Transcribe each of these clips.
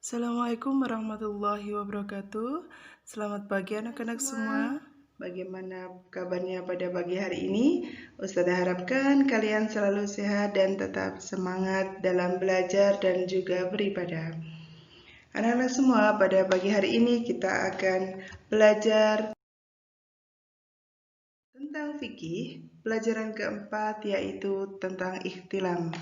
Assalamualaikum warahmatullahi wabarakatuh. Selamat pagi anak-anak semua. Bagaimana kabarnya pada pagi hari ini? Ustazah harapkan kalian selalu sehat dan tetap semangat dalam belajar dan juga beribadah. Anak-anak semua, pada pagi hari ini kita akan belajar tentang fikih, pelajaran keempat yaitu tentang ikhtilam.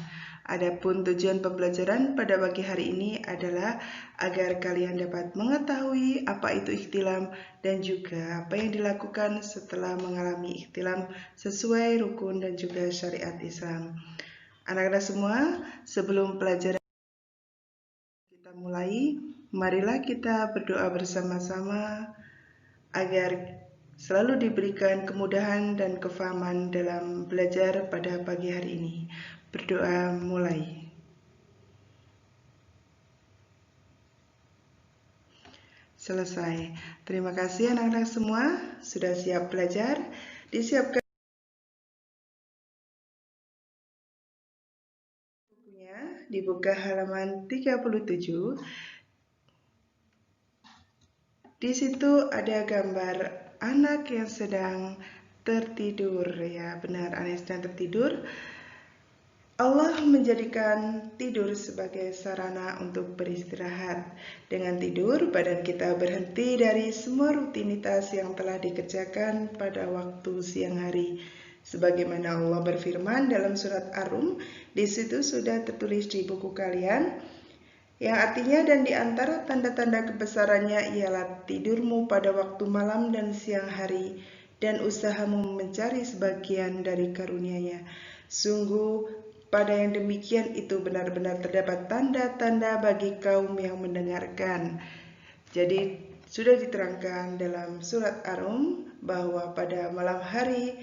Adapun tujuan pembelajaran pada pagi hari ini adalah agar kalian dapat mengetahui apa itu ikhtilam dan juga apa yang dilakukan setelah mengalami ikhtilam sesuai rukun dan juga syariat Islam. Anak-anak semua, sebelum pelajaran kita mulai, marilah kita berdoa bersama-sama agar selalu diberikan kemudahan dan kefahaman dalam belajar pada pagi hari ini. Berdoa mulai. Selesai. Terima kasih anak-anak semua sudah siap belajar. Disiapkan bukunya, dibuka halaman 37. Di situ ada gambar anak yang sedang tertidur, ya benar, anak sedang tertidur. Allah menjadikan tidur sebagai sarana untuk beristirahat. Dengan tidur, badan kita berhenti dari semua rutinitas yang telah dikerjakan pada waktu siang hari. Sebagaimana Allah berfirman dalam surat Ar-Rum, di situ sudah tertulis di buku kalian, yang artinya dan di antara tanda-tanda kebesarannya ialah tidurmu pada waktu malam dan siang hari, dan usahamu mencari sebagian dari karunia-Nya. Sungguh pada yang demikian itu benar-benar terdapat tanda-tanda bagi kaum yang mendengarkan. Jadi sudah diterangkan dalam surat Ar-Rum bahwa pada malam hari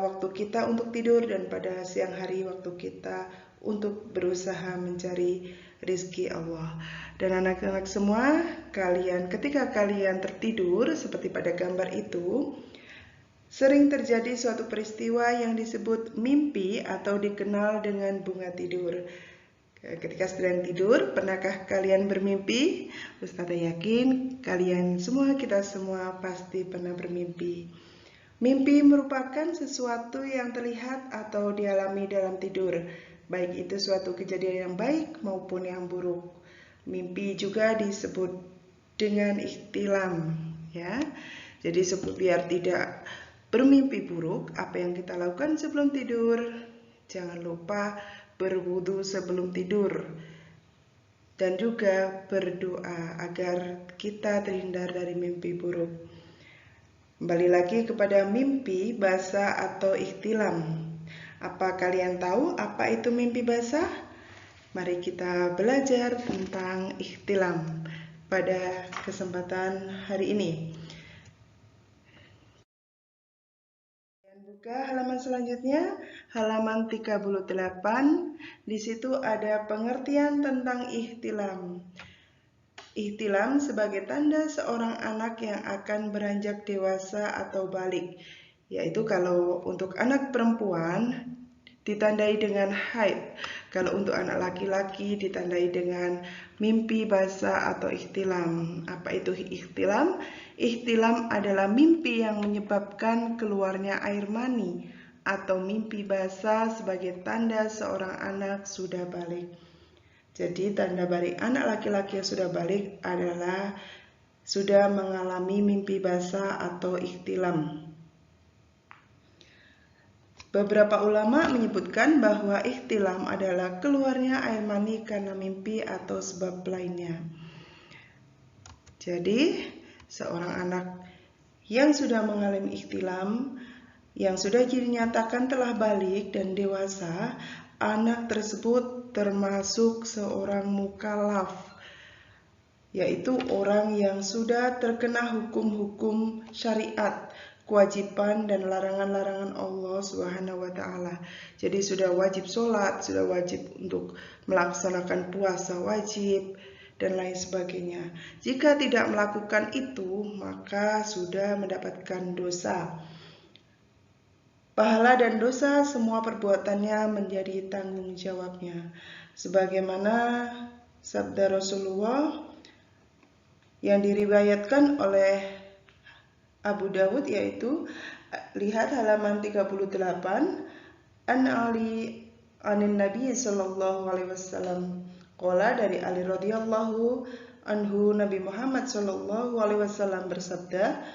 waktu kita untuk tidur, dan pada siang hari waktu kita untuk berusaha mencari rizki Allah. Dan anak-anak semua, ketika kalian tertidur seperti pada gambar itu, sering terjadi suatu peristiwa yang disebut mimpi atau dikenal dengan bunga tidur. Ketika sedang tidur, pernahkah kalian bermimpi? Ustazah yakin kita semua pasti pernah bermimpi. Mimpi merupakan sesuatu yang terlihat atau dialami dalam tidur, baik itu suatu kejadian yang baik maupun yang buruk. Mimpi juga disebut dengan ikhtilam, ya. Jadi biar tidak bermimpi buruk, apa yang kita lakukan sebelum tidur? Jangan lupa berwudu sebelum tidur dan juga berdoa agar kita terhindar dari mimpi buruk. Kembali lagi kepada mimpi basah atau ikhtilam. Apa kalian tahu apa itu mimpi basah? Mari kita belajar tentang ikhtilam pada kesempatan hari ini. Buka halaman selanjutnya, halaman 38. Di situ ada pengertian tentang ikhtilam. Ikhtilam sebagai tanda seorang anak yang akan beranjak dewasa atau balik, yaitu kalau untuk anak perempuan ditandai dengan haid, kalau untuk anak laki-laki ditandai dengan mimpi basah atau ikhtilam. Apa itu ikhtilam? Ikhtilam adalah mimpi yang menyebabkan keluarnya air mani atau mimpi basah sebagai tanda seorang anak sudah balik. Jadi tanda balik anak laki-laki yang sudah balik adalah sudah mengalami mimpi basah atau ikhtilam. Beberapa ulama menyebutkan bahwa ikhtilam adalah keluarnya air mani karena mimpi atau sebab lainnya. Jadi seorang anak yang sudah mengalami ikhtilam, yang sudah dinyatakan telah balik dan dewasa, anak tersebut termasuk seorang mukallaf, yaitu orang yang sudah terkena hukum-hukum syariat, kewajiban dan larangan-larangan Allah Subhanahu wa taala. Jadi sudah wajib sholat, sudah wajib untuk melaksanakan puasa wajib dan lain sebagainya. Jika tidak melakukan itu, maka sudah mendapatkan dosa. Pahala dan dosa semua perbuatannya menjadi tanggung jawabnya. Sebagaimana sabda Rasulullah yang diriwayatkan oleh Abu Dawud, yaitu lihat halaman 38, an Ali anin Nabi sallallahu alaihi wasallam qala, dari Ali radhiyallahu anhu, Nabi Muhammad sallallahu alaihi wasallam bersabda,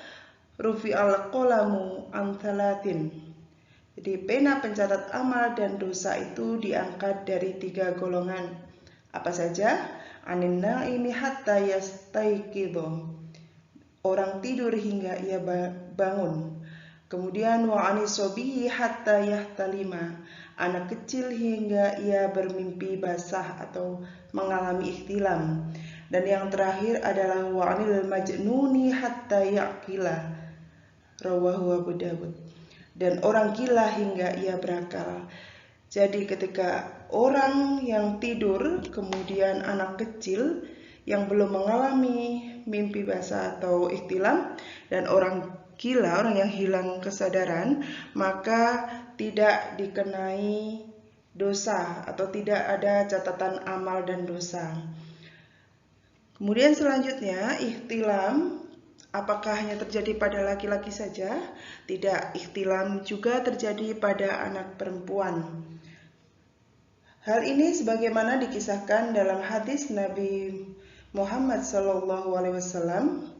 rufi'al qalamu an thalathin. Jadi pena pencatat amal dan dosa itu diangkat dari 3 golongan. Apa saja? Anin naimi hatta yastaiqidho, orang tidur hingga ia bangun. Kemudian wa anisobihi hatta yahtalima, anak kecil hingga ia bermimpi basah atau mengalami ihtilam. Dan yang terakhir adalah wa anil majnuni hatta yaqila, rawahu Abu Dawud, dan orang gila hingga ia berakal. Jadi ketika orang yang tidur, kemudian anak kecil yang belum mengalami mimpi basah atau ihtilam, dan orang gila, orang yang hilang kesadaran, maka tidak dikenai dosa atau tidak ada catatan amal dan dosa. Kemudian selanjutnya, ihtilam apakah hanya terjadi pada laki-laki saja? Tidak, ihtilam juga terjadi pada anak perempuan. Hal ini sebagaimana dikisahkan dalam hadis Nabi Muhammad SAW.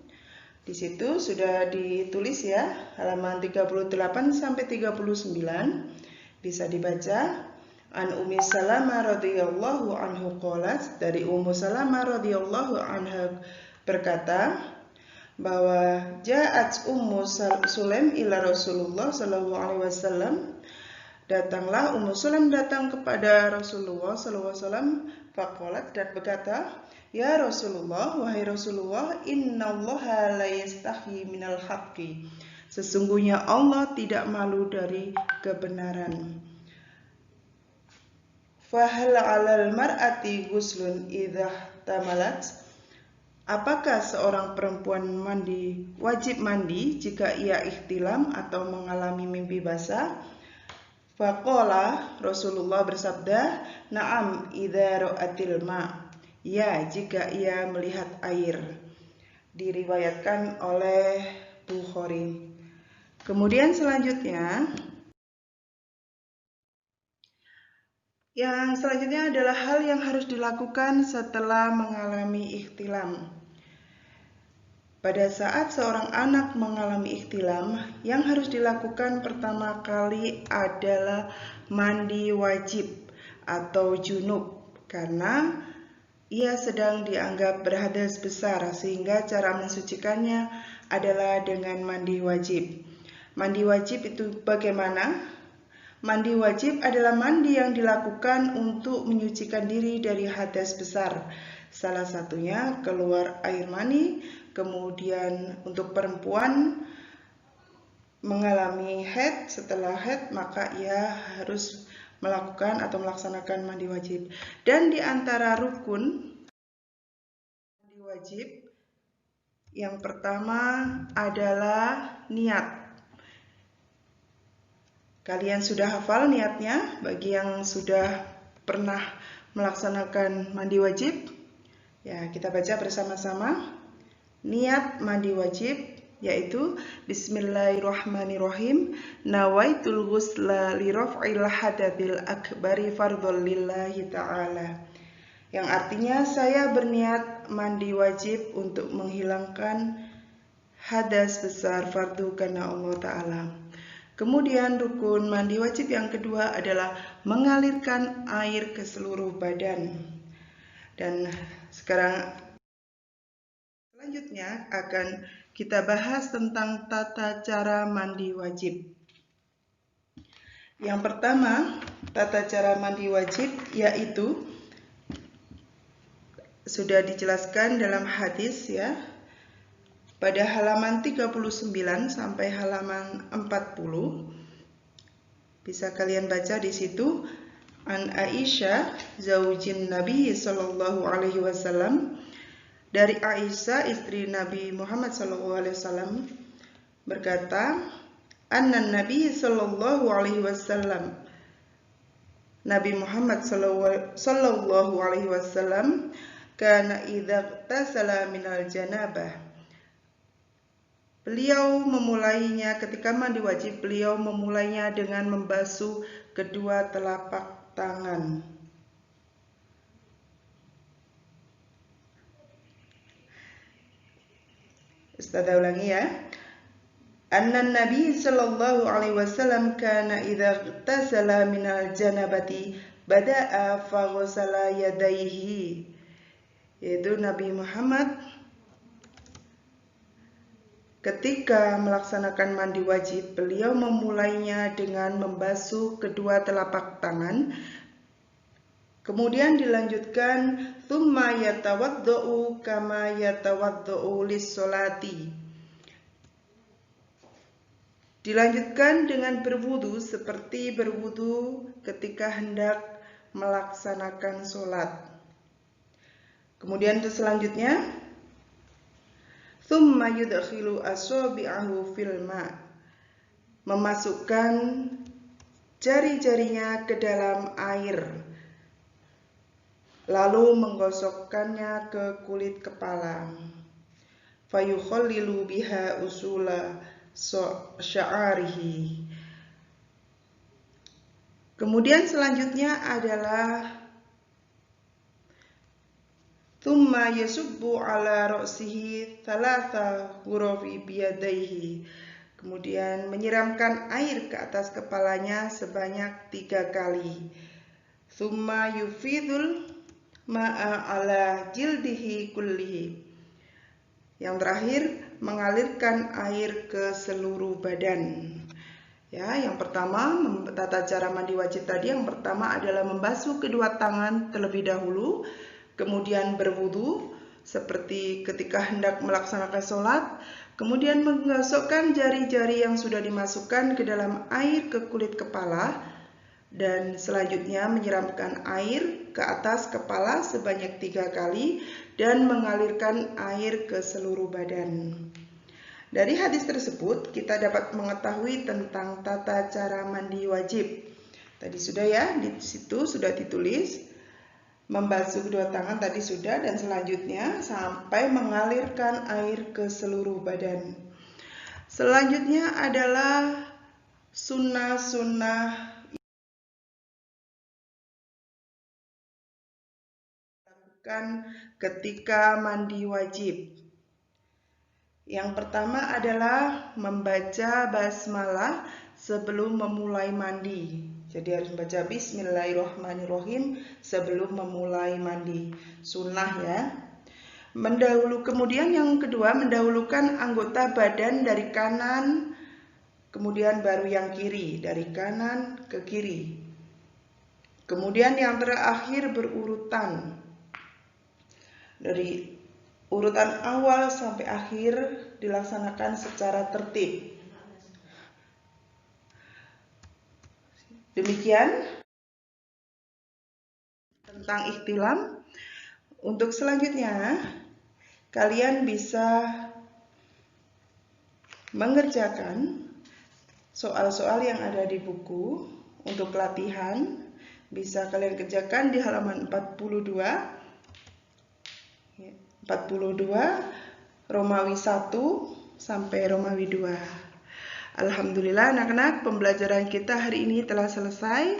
Di situ sudah ditulis ya, halaman 38 sampai 39. Bisa dibaca. An Ummi Salamah radhiyallahu anhu qalat, dari Ummu Salamah radhiyallahu anha berkata bahwa ja'at Ummu Sulaim ila Rasulullah sallallahu alaihi wasallam, datanglah Ummu Sulaim datang kepada Rasulullah sallallahu alaihi wasallam, faqalat, dan berkata, ya Rasulullah, wahai Rasulullah, innallaha la yastahi minal haqqi, sesungguhnya Allah tidak malu dari kebenaran. Fahal 'alal mar'ati ghuslun idza tamalat, apakah seorang perempuan wajib mandi jika ia ihtilam atau mengalami mimpi basah? Faqala, Rasulullah bersabda, na'am idza ra'atil ma', ya jika ia melihat air. Diriwayatkan oleh Bukhari. Kemudian selanjutnya, yang selanjutnya adalah hal yang harus dilakukan setelah mengalami ihtilam. Pada saat seorang anak mengalami ihtilam, yang harus dilakukan pertama kali adalah mandi wajib atau junub, karena ia sedang dianggap berhadas besar, sehingga cara mensucikannya adalah dengan mandi wajib. Mandi wajib itu bagaimana? Mandi wajib adalah mandi yang dilakukan untuk menyucikan diri dari hadas besar. Salah satunya keluar air mani. Kemudian untuk perempuan mengalami haid, setelah haid maka ia harus melakukan atau melaksanakan mandi wajib. Dan di antara rukun mandi wajib, yang pertama adalah niat. Kalian sudah hafal niatnya? Bagi yang sudah pernah melaksanakan mandi wajib, ya kita baca bersama-sama. Niat mandi wajib yaitu Bismillahirrahmanirrahim, nawaitul ghusla li raf'il hadatsil akbari fardhon lillahi ta'ala, yang artinya saya berniat mandi wajib untuk menghilangkan hadas besar fardu karena Allah Ta'ala. Kemudian rukun mandi wajib yang kedua adalah mengalirkan air ke seluruh badan. Dan sekarang selanjutnya akan kita bahas tentang tata cara mandi wajib. Yang pertama, tata cara mandi wajib yaitu sudah dijelaskan dalam hadis ya, pada halaman 39 sampai halaman 40. Bisa kalian baca di situ. An Aisyah zaujin Nabi sallallahu alaihi wasallam, dari Aisyah istri Nabi Muhammad sallallahu alaihi wasallam berkata, anna Nabi sallallahu alaihi wasallam, Nabi Muhammad sallallahu alaihi wasallam kana idza tasala minal janabah. Beliau memulainya ketika mandi wajib, beliau memulainya dengan membasuh kedua telapak tangan. Ustazah ulangi ya. Anna Nabi sallallahu alaihi wasallam kana idza tasala minal janabati bada'a faghsala yadayhi. Yaitu Nabi Muhammad ketika melaksanakan mandi wajib, beliau memulainya dengan membasuh kedua telapak tangan. Kemudian dilanjutkan tsumma yatawaddau kama yatawaddau lis-sholati. Dilanjutkan dengan berwudu seperti berwudu ketika hendak melaksanakan sholat. Kemudian selanjutnya, tsumma yudkhilu asabi'ahu fil ma', memasukkan jari-jarinya ke dalam air, lalu menggosokkannya ke kulit kepala. Fayukhallilu biha usula sya'arihi. Kemudian selanjutnya adalah tsumma yasubbu ala ra'sihi thalatha ghurafi biyadaihi. Kemudian menyiramkan air ke atas kepalanya sebanyak 3 kali. Tsumma yufidul ma'a ala jildihi kullihi. Yang terakhir, mengalirkan air ke seluruh badan. Ya, yang pertama, tata cara mandi wajib tadi, yang pertama adalah membasuh kedua tangan terlebih dahulu, kemudian berwudu seperti ketika hendak melaksanakan sholat, kemudian menggosokkan jari-jari yang sudah dimasukkan ke dalam air ke kulit kepala, dan selanjutnya menyiramkan air ke atas kepala sebanyak 3 kali dan mengalirkan air ke seluruh badan. Dari hadis tersebut kita dapat mengetahui tentang tata cara mandi wajib. Tadi sudah ya, di situ sudah ditulis membasuh kedua tangan tadi sudah, dan selanjutnya sampai mengalirkan air ke seluruh badan. Selanjutnya adalah sunnah-sunnah ketika mandi wajib. Yang pertama adalah membaca basmalah sebelum memulai mandi. Jadi harus membaca bismillahirrahmanirrahim sebelum memulai mandi. Sunnah ya. Kemudian yang kedua, mendahulukan anggota badan dari kanan, kemudian baru yang kiri, dari kanan ke kiri. Kemudian yang terakhir berurutan. Dari urutan awal sampai akhir dilaksanakan secara tertib. Demikian tentang ihtilam. Untuk selanjutnya, kalian bisa mengerjakan soal-soal yang ada di buku untuk latihan. Bisa kalian kerjakan di halaman 42. 42 Romawi 1 sampai Romawi 2. Alhamdulillah anak-anak, pembelajaran kita hari ini telah selesai.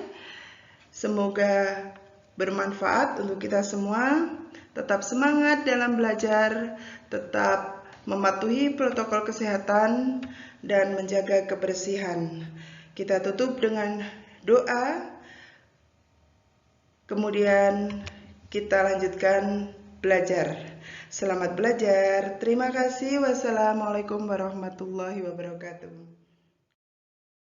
Semoga bermanfaat untuk kita semua. Tetap semangat dalam belajar, tetap mematuhi protokol kesehatan dan menjaga kebersihan. Kita tutup dengan doa. Kemudian kita lanjutkan belajar. Selamat belajar. Terima kasih. Wassalamualaikum warahmatullahi wabarakatuh.